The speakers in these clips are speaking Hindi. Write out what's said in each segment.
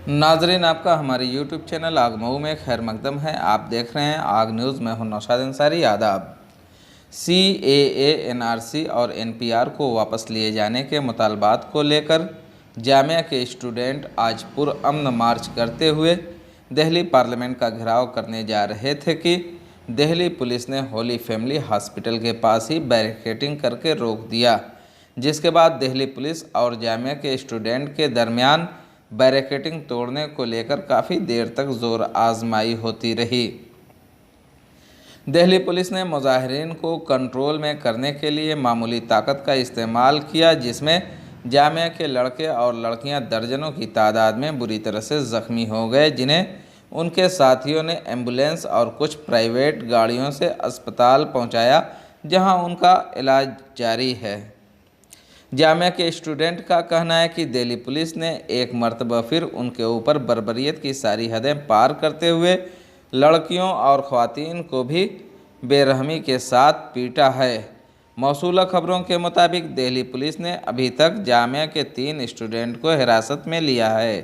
नाजरीन, आपका हमारे YouTube चैनल आग मऊ में खैर मकदम है। आप देख रहे हैं आग न्यूज़ में हूं नौशाद अंसारी। आदाब। CAA, NRC और NPR को वापस लिए जाने के मुतालबात को लेकर जामिया के स्टूडेंट आज पुरअमन मार्च करते हुए दिल्ली पार्लियामेंट का घेराव करने जा रहे थे कि दिल्ली पुलिस ने होली फैमिली हॉस्पिटल के पास ही बैरिकेडिंग करके रोक दिया, जिसके बाद दिल्ली पुलिस और जामिया के स्टूडेंट के दरमियान बैरिकेडिंग तोड़ने को लेकर काफ़ी देर तक जोर आजमाई होती रही। दिल्ली पुलिस ने मुजाहिरीन को कंट्रोल में करने के लिए मामूली ताकत का इस्तेमाल किया, जिसमें जामिया के लड़के और लड़कियां दर्जनों की तादाद में बुरी तरह से ज़ख्मी हो गए, जिन्हें उनके साथियों ने एम्बुलेंस और कुछ प्राइवेट गाड़ियों से अस्पताल पहुंचाया, जहां उनका इलाज जारी है। जामिया के स्टूडेंट का कहना है कि दिल्ली पुलिस ने एक मरतबा फिर उनके ऊपर बर्बरियत की सारी हदें पार करते हुए लड़कियों और ख़वातीन को भी बेरहमी के साथ पीटा है। मौसूला खबरों के मुताबिक दिल्ली पुलिस ने अभी तक जामिया के 3 स्टूडेंट को हिरासत में लिया है।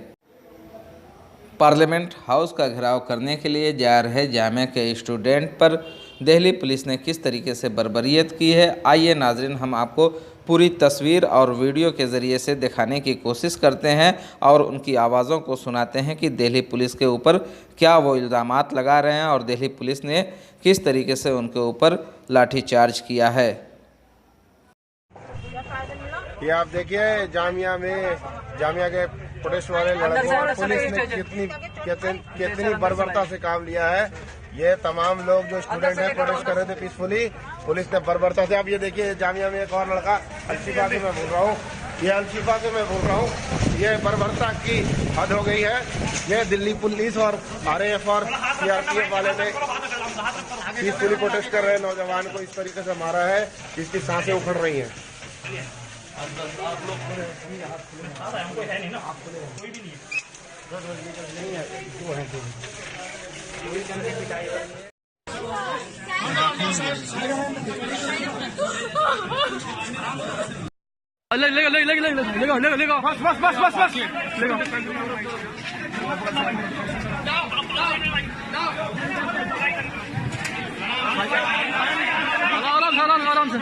पार्लियामेंट हाउस का घेराव करने के लिए जा रहे जामिया के स्टूडेंट पर दिल्ली पुलिस ने किस तरीके से बर्बरियत की है, आइए नाजरीन हम आपको पूरी तस्वीर और वीडियो के ज़रिए से दिखाने की कोशिश करते हैं और उनकी आवाज़ों को सुनाते हैं कि दिल्ली पुलिस के ऊपर क्या वो इल्ज़ामात लगा रहे हैं और दिल्ली पुलिस ने किस तरीके से उनके ऊपर लाठीचार्ज किया है। ये आप देखिए जामिया के पुलिस वाले लड़कों पुलिस ने कितनी बर्बरता से काम लिया है। ये तमाम लोग जो स्टूडेंट हैं प्रोटेस्ट कर रहे थे पीसफुली, पुलिस ने बर्बरता से। अब ये देखिए जामिया में एक और लड़का अलशिफा से मैं बोल रहा हूँ, ये बर्बरता की हद हो गई है। ये दिल्ली पुलिस और RAF और CRPF वाले ने पीसफुली प्रोटेस्ट कर रहे नौजवान को इस तरीके से मारा है जिसकी सांसें उखड़ रही हैं। आराम से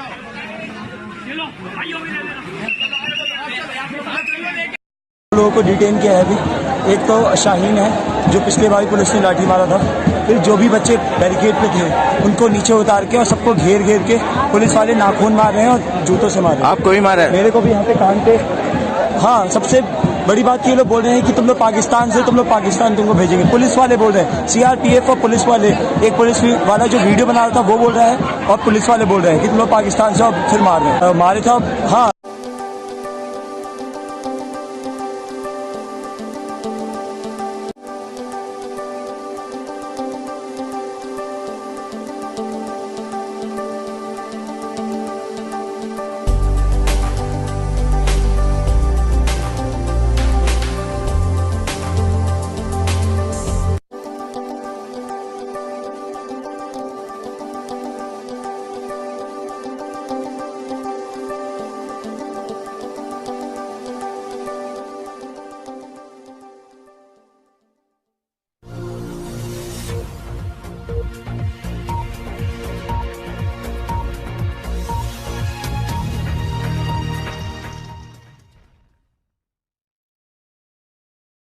लोगों को डिटेन किया है अभी। एक तो शाहीन है जो पिछले बार पुलिस ने लाठी मारा था, फिर जो भी बच्चे बैरिकेड पे थे उनको नीचे उतार के और सबको घेर के पुलिस वाले नाखून मार रहे हैं और जूतों से मार रहे हैं। आपको भी मारा है? मेरे को भी यहाँ पे कान पे। हाँ, सबसे बड़ी बात ये लोग बोल रहे हैं कि तुम लोग पाकिस्तान तुमको भेजेंगे। पुलिस वाले बोल रहे हैं, CRPF और पुलिस वाले। एक पुलिस वाला जो वीडियो बना रहा था वो बोल रहा है और पुलिस वाले बोल रहे हैं कि तुम लोग पाकिस्तान से और फिर मार रहे हैं। मारे था। हाँ।